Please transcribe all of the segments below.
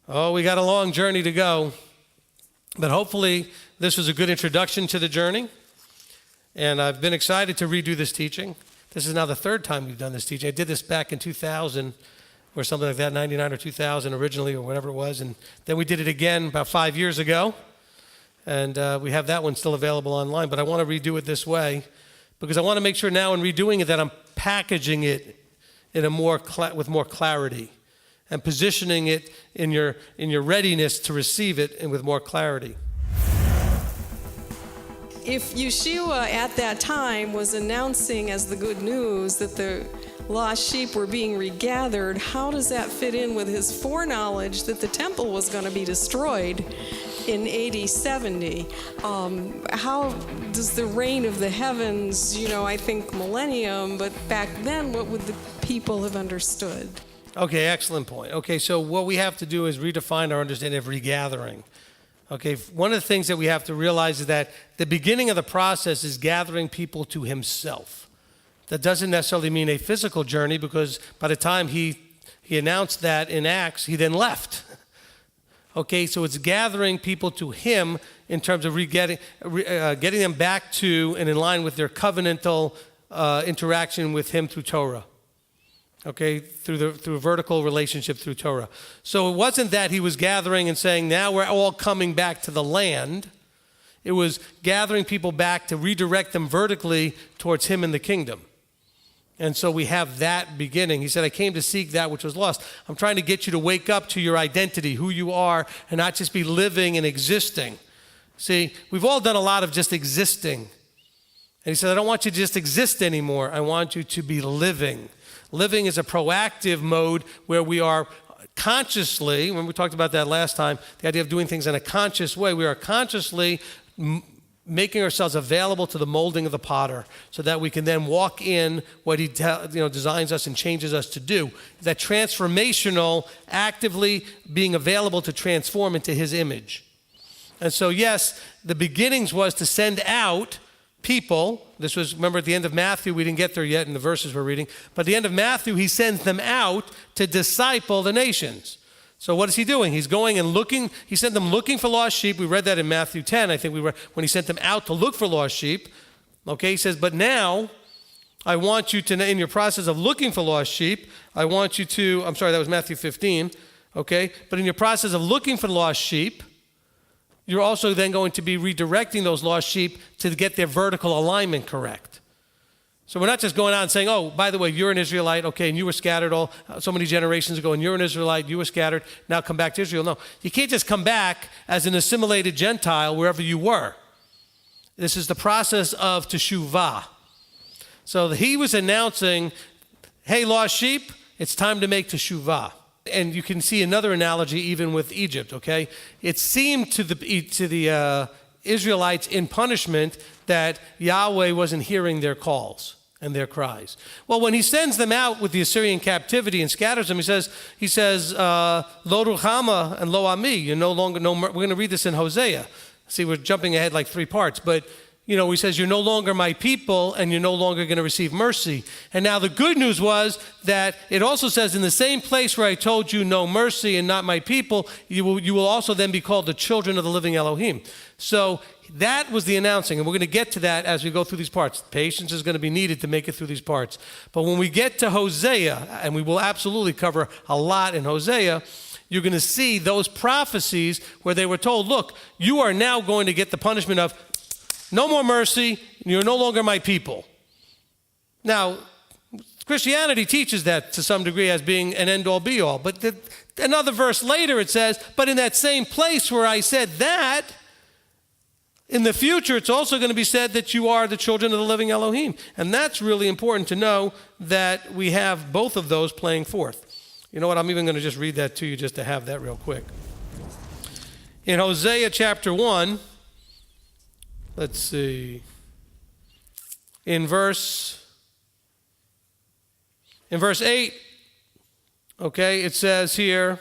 Oh, we got a long journey to go, but hopefully this was a good introduction to the journey. And I've been excited to redo this teaching. This is now the third time we've done this teaching. I did this back in 2000 or something like that, 99 or 2000 originally or whatever it was. And then we did it again about 5 years ago. And we have that one still available online. But I want to redo it this way because I want to make sure now in redoing it that I'm packaging it in a with more clarity and positioning it in your readiness to receive it and with more clarity. If Yeshua at that time was announcing as the good news that the lost sheep were being regathered, how does that fit in with his foreknowledge that the temple was going to be destroyed in AD 70? How does the reign of the heavens, I think millennium, but back then, what would the people have understood? Okay, excellent point. Okay, so what we have to do is redefine our understanding of regathering. Okay, one of the things that we have to realize is that the beginning of the process is gathering people to himself. That doesn't necessarily mean a physical journey, because by the time he announced that in Acts, he then left. Okay, so it's gathering people to him in terms of getting them back to and in line with their covenantal interaction with him through Torah. Okay, through a vertical relationship through Torah. So it wasn't that he was gathering and saying, now we're all coming back to the land. It was gathering people back to redirect them vertically towards him and the kingdom. And so we have that beginning. He said, I came to seek that which was lost. I'm trying to get you to wake up to your identity, who you are, and not just be living and existing. See, we've all done a lot of just existing. And he said, I don't want you to just exist anymore. I want you to be living. Living is a proactive mode where we are consciously, when we talked about that last time, the idea of doing things in a conscious way, we are consciously making ourselves available to the molding of the potter so that we can then walk in what he designs us and changes us to do. That transformational, actively being available to transform into his image. And so yes, the beginnings was to send out people. This was, remember at the end of Matthew, we didn't get there yet in the verses we're reading, but at the end of Matthew, he sends them out to disciple the nations. So what is he doing? He's going and looking, he sent them looking for lost sheep. We read that in Matthew 10, I think we read, when he sent them out to look for lost sheep. Okay, he says, but now I want you to, in your process of looking for lost sheep, I want you to, I'm sorry, that was Matthew 15, okay, but in your process of looking for lost sheep, you're also then going to be redirecting those lost sheep to get their vertical alignment correct. So we're not just going out and saying, oh, by the way, you're an Israelite, okay, and you were scattered so many generations ago, and you're an Israelite, you were scattered, now come back to Israel. No, you can't just come back as an assimilated Gentile wherever you were. This is the process of teshuvah. So he was announcing, hey, lost sheep, it's time to make teshuvah. And you can see another analogy even with Egypt, okay? It seemed to the Israelites in punishment that Yahweh wasn't hearing their calls and their cries. Well, when he sends them out with the Assyrian captivity and scatters them, he says, Lo ruchama and lo ami, you're no longer, we're going to read this in Hosea. See, we're jumping ahead like 3 parts, but he says, you're no longer my people and you're no longer going to receive mercy. And now the good news was that it also says in the same place where I told you no mercy and not my people, you will also then be called the children of the living Elohim. So that was the announcing, and we're going to get to that as we go through these parts. Patience is going to be needed to make it through these parts. But when we get to Hosea, and we will absolutely cover a lot in Hosea, you're going to see those prophecies where they were told, look, you are now going to get the punishment of no more mercy, you're no longer my people. Now, Christianity teaches that to some degree as being an end-all be-all. But another verse later it says, but in that same place where I said that, in the future it's also going to be said that you are the children of the living Elohim. And that's really important to know that we have both of those playing forth. You know what, I'm even going to just read that to you just to have that real quick. In Hosea chapter 1, let's see. In verse 8, okay, it says here,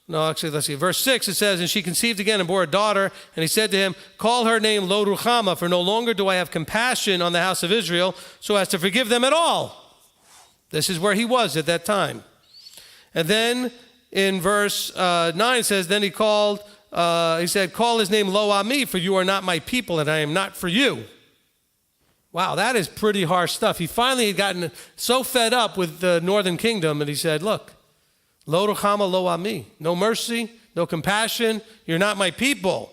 no, actually, let's see. Verse 6, it says, and she conceived again and bore a daughter, and he said to him, call her name Lo Ruchama, for no longer do I have compassion on the house of Israel, so as to forgive them at all. This is where he was at that time. And then in verse 9, it says, then he said, call his name Lo Ami, for you are not my people, and I am not for you. Wow, that is pretty harsh stuff. He finally had gotten so fed up with the northern kingdom, and he said, look, Lo Ruchama Lo Ami, no mercy, no compassion, you're not my people.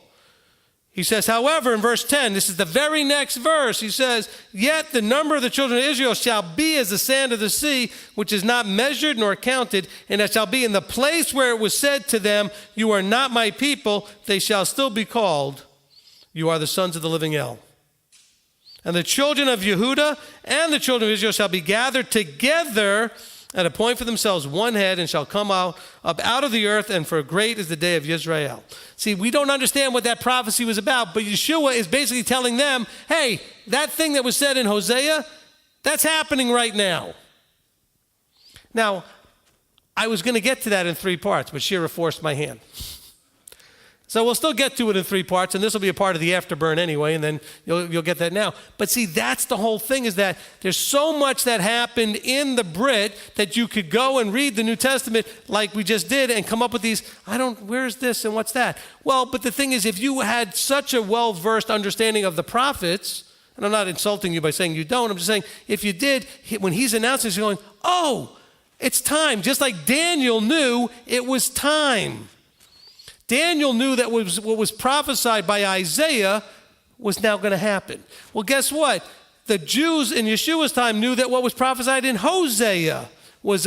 He says, however, in verse 10, this is the very next verse, he says, yet the number of the children of Israel shall be as the sand of the sea, which is not measured nor counted, and it shall be in the place where it was said to them, you are not my people, they shall still be called, you are the sons of the living El. And the children of Yehuda and the children of Israel shall be gathered together and appoint for themselves one head, and shall come up out of the earth, and for great is the day of Yisrael. See, we don't understand what that prophecy was about, but Yeshua is basically telling them, hey, that thing that was said in Hosea, that's happening right now. Now, I was going to get to that in 3 parts, but Shira forced my hand. So we'll still get to it in 3 parts, and this will be a part of the Afterburn anyway, and then you'll get that now. But see, that's the whole thing, is that there's so much that happened in the Brit that you could go and read the New Testament like we just did and come up with these, where's this and what's that? Well, but the thing is, if you had such a well-versed understanding of the prophets, and I'm not insulting you by saying you don't, I'm just saying, if you did, when he's announcing, he's going, oh, it's time. Just like Daniel knew it was time. Daniel knew that what was prophesied by Isaiah was now going to happen. Well, guess what? The Jews in Yeshua's time knew that what was prophesied in Hosea was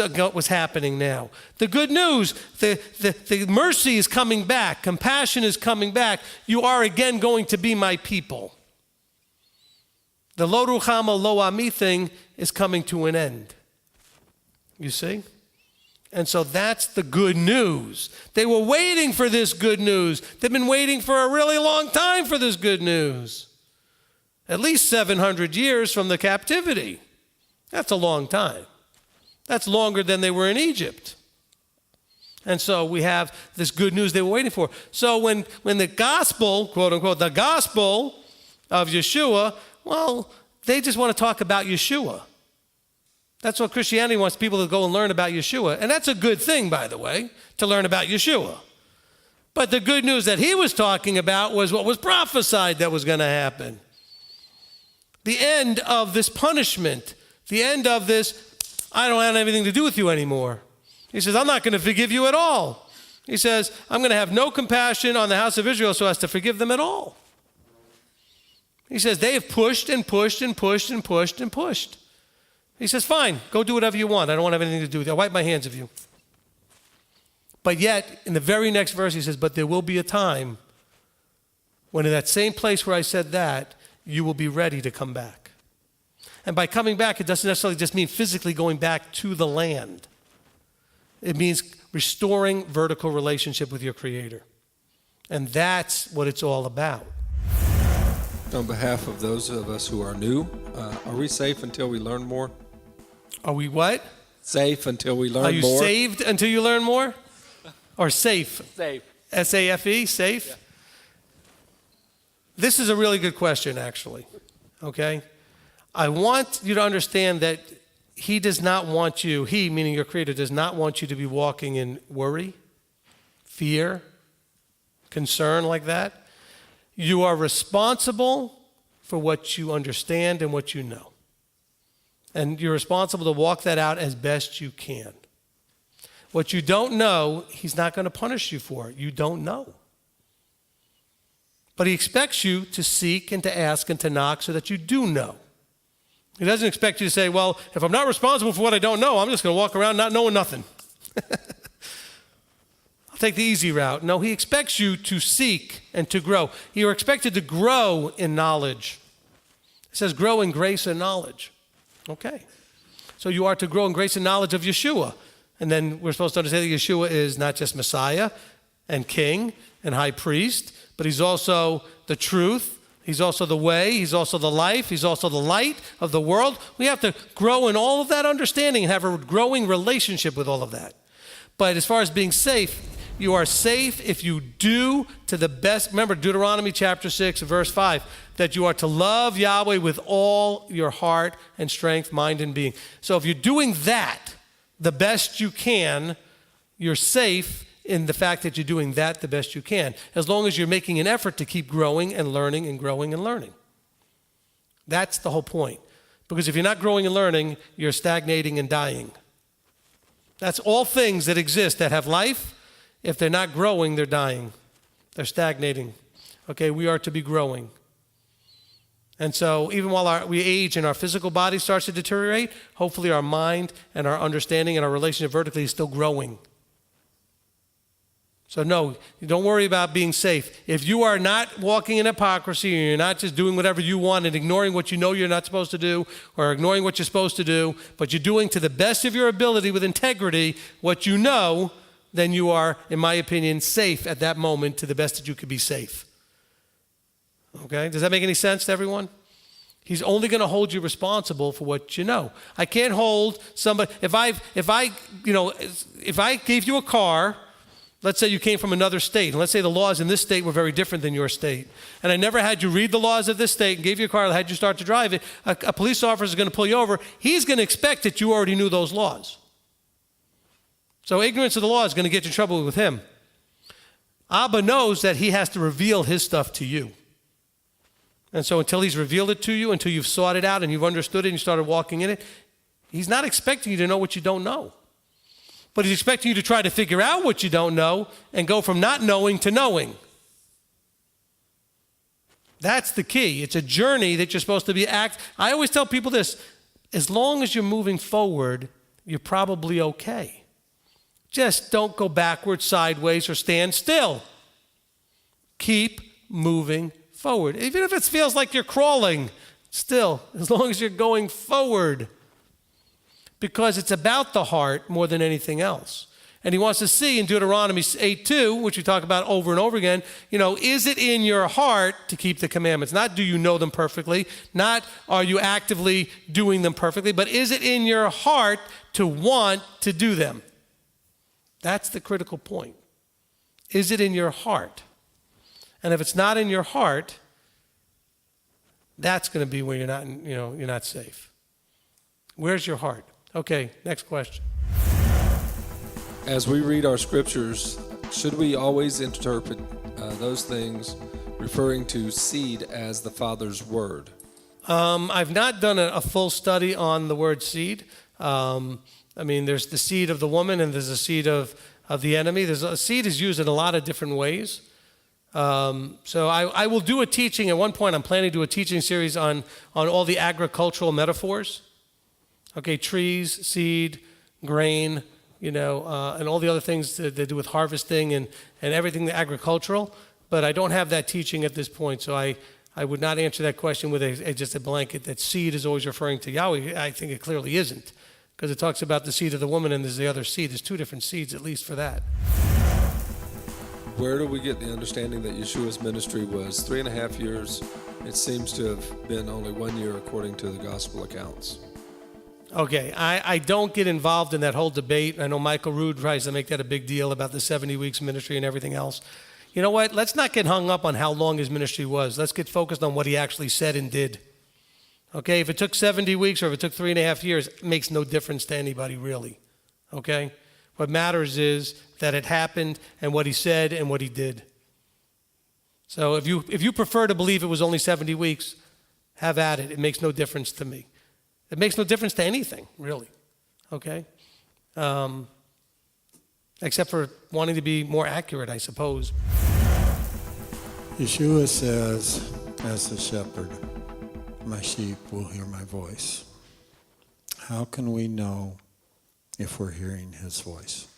happening now. The good news, the mercy is coming back. Compassion is coming back. You are again going to be my people. The Lo Ruchama Lo Ami thing is coming to an end. You see? And so that's the good news. They were waiting for this good news. They've been waiting for a really long time for this good news. At least 700 years from the captivity. That's a long time. That's longer than they were in Egypt. And so we have this good news they were waiting for. So when the gospel, quote unquote, the gospel of Yeshua, well, they just want to talk about Yeshua. That's what Christianity wants people to go and learn about Yeshua. And that's a good thing, by the way, to learn about Yeshua. But the good news that he was talking about was what was prophesied that was going to happen. The end of this punishment. The end of this, I don't have anything to do with you anymore. He says, I'm not going to forgive you at all. He says, I'm going to have no compassion on the house of Israel so as to forgive them at all. He says, they have pushed and pushed and pushed and pushed and pushed. He says, fine, go do whatever you want. I don't want to have anything to do with you. I'll wipe my hands of you. But yet, in the very next verse, he says, but there will be a time when in that same place where I said that, you will be ready to come back. And by coming back, it doesn't necessarily just mean physically going back to the land. It means restoring vertical relationship with your Creator. And that's what it's all about. On behalf of those of us who are new, are we safe until we learn more? Are we what? Safe until we learn more. Are you saved until you learn more? Or safe? Safe. S-A-F-E, safe? Yeah. This is a really good question, actually. Okay? I want you to understand that he does not want you, he, meaning your Creator, does not want you to be walking in worry, fear, concern like that. You are responsible for what you understand and what you know. And you're responsible to walk that out as best you can. What you don't know, he's not going to punish you for it. You don't know. But he expects you to seek and to ask and to knock so that you do know. He doesn't expect you to say, well, if I'm not responsible for what I don't know, I'm just going to walk around not knowing nothing. I'll take the easy route. No, he expects you to seek and to grow. You're expected to grow in knowledge. It says grow in grace and knowledge. Okay. So you are to grow in grace and knowledge of Yeshua. And then we're supposed to understand that Yeshua is not just Messiah and King and High Priest, but he's also the truth. He's also the way. He's also the life. He's also the light of the world. We have to grow in all of that understanding and have a growing relationship with all of that. But as far as being safe, you are safe if you do to the best. Remember Deuteronomy chapter 6, verse 5, that you are to love Yahweh with all your heart and strength, mind, and being. So if you're doing that the best you can, You're safe in the fact that you're doing that the best you can, as long as you're making an effort to keep growing and learning and growing and learning. That's the whole point. Because if you're not growing and learning, you're stagnating and dying. That's all things that exist that have life. If they're not growing, they're dying. They're stagnating. Okay, we are to be growing. And so even while we age and our physical body starts to deteriorate, hopefully our mind and our understanding and our relationship vertically is still growing. So no, don't worry about being safe. If you are not walking in hypocrisy and you're not just doing whatever you want and ignoring what you know you're not supposed to do or ignoring what you're supposed to do, but you're doing to the best of your ability with integrity what you know, then you are, in my opinion, safe at that moment to the best that you could be safe. Okay? Does that make any sense to everyone? He's only going to hold you responsible for what you know. I can't hold somebody, if I gave you a car. Let's say you came from another state, and let's say the laws in this state were very different than your state. And I never had you read the laws of this state and gave you a car and had you start to drive it. A police officer is going to pull you over. He's going to expect that you already knew those laws. So ignorance of the law is going to get you in trouble with him. Abba knows that he has to reveal his stuff to you. And so until he's revealed it to you, until you've sought it out and you've understood it and you started walking in it, he's not expecting you to know what you don't know. But he's expecting you to try to figure out what you don't know and go from not knowing to knowing. That's the key. It's a journey that you're supposed to be I always tell people this, as long as you're moving forward, you're probably okay. Just don't go backwards, sideways, or stand still. Keep moving forward. Even if it feels like you're crawling, still, as long as you're going forward. Because it's about the heart more than anything else. And he wants to see in Deuteronomy 8:2, which we talk about over and over again, is it in your heart to keep the commandments? Not do you know them perfectly, not are you actively doing them perfectly, but is it in your heart to want to do them? That's the critical point. Is it in your heart? And if it's not in your heart, that's going to be where you're not safe. Where's your heart? Okay, next question. As we read our scriptures, should we always interpret those things referring to seed as the Father's word? I've not done a full study on the word seed. There's the seed of the woman and there's the seed of the enemy. A seed is used in a lot of different ways. So I will do a teaching. At one point, I'm planning to do a teaching series on all the agricultural metaphors. Okay, trees, seed, grain, and all the other things that they do with harvesting and everything agricultural. But I don't have that teaching at this point, so I would not answer that question with just a blanket that seed is always referring to Yahweh. I think it clearly isn't, because it talks about the seed of the woman and there's the other seed. There's two different seeds, at least for that. Where do we get the understanding that Yeshua's ministry was 3.5 years? It seems to have been only 1 year according to the gospel accounts. Okay, I don't get involved in that whole debate. I know Michael Rood tries to make that a big deal about the 70 weeks ministry and everything else. You know what? Let's not get hung up on how long his ministry was. Let's get focused on what he actually said and did. Okay, if it took 70 weeks or if it took 3.5 years, it makes no difference to anybody, really. Okay? What matters is that it happened and what he said and what he did. So if you prefer to believe it was only 70 weeks, have at it. It makes no difference to me. It makes no difference to anything, really. Okay? Except for wanting to be more accurate, I suppose. Yeshua says, as the shepherd, my sheep will hear my voice. How can we know if we're hearing his voice?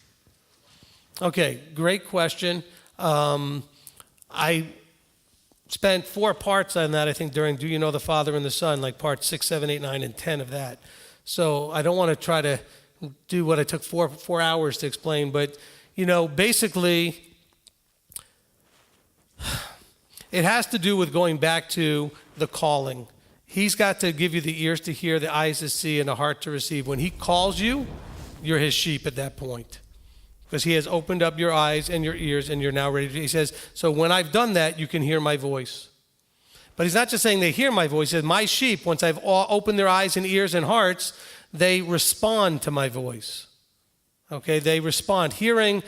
Okay, great question. I spent 4 parts on that, I think, during Do You Know the Father and the Son, like parts 6, 7, 8, 9, and 10 of that. So I don't want to try to do what I took 4 hours to explain, but, basically, it has to do with going back to the calling. He's got to give you the ears to hear, the eyes to see, and the heart to receive. When he calls you, you're his sheep at that point. Because he has opened up your eyes and your ears and you're now ready to, he says, so when I've done that, you can hear my voice. But he's not just saying they hear my voice. He says, my sheep, once I've opened their eyes and ears and hearts, they respond to my voice. Okay, they respond. Hearing,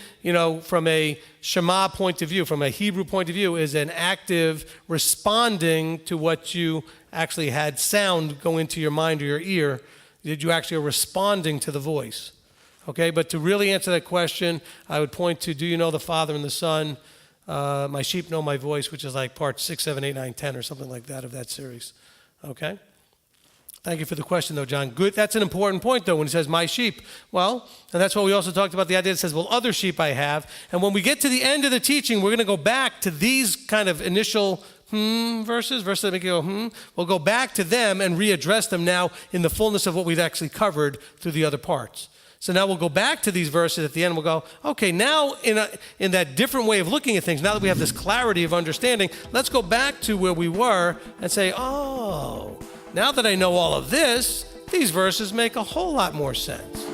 from a Shema point of view, from a Hebrew point of view, is an active responding to what you actually had sound go into your mind or your ear. Did you actually are responding to the voice? Okay, but to really answer that question, I would point to, do you know the Father and the Son? My sheep know my voice, which is like part 6, 7, 8, 9, 10, or something like that of that series. Okay? Thank you for the question, though, John. Good. That's an important point, though, when he says, my sheep. Well, and that's why we also talked about the idea that says, well, other sheep I have. And when we get to the end of the teaching, we're going to go back to these kind of initial verses that make you go, We'll go back to them and readdress them now in the fullness of what we've actually covered through the other parts. So now we'll go back to these verses at the end. We'll go, okay, now in that different way of looking at things, now that we have this clarity of understanding, let's go back to where we were and say, oh, now that I know all of this, these verses make a whole lot more sense.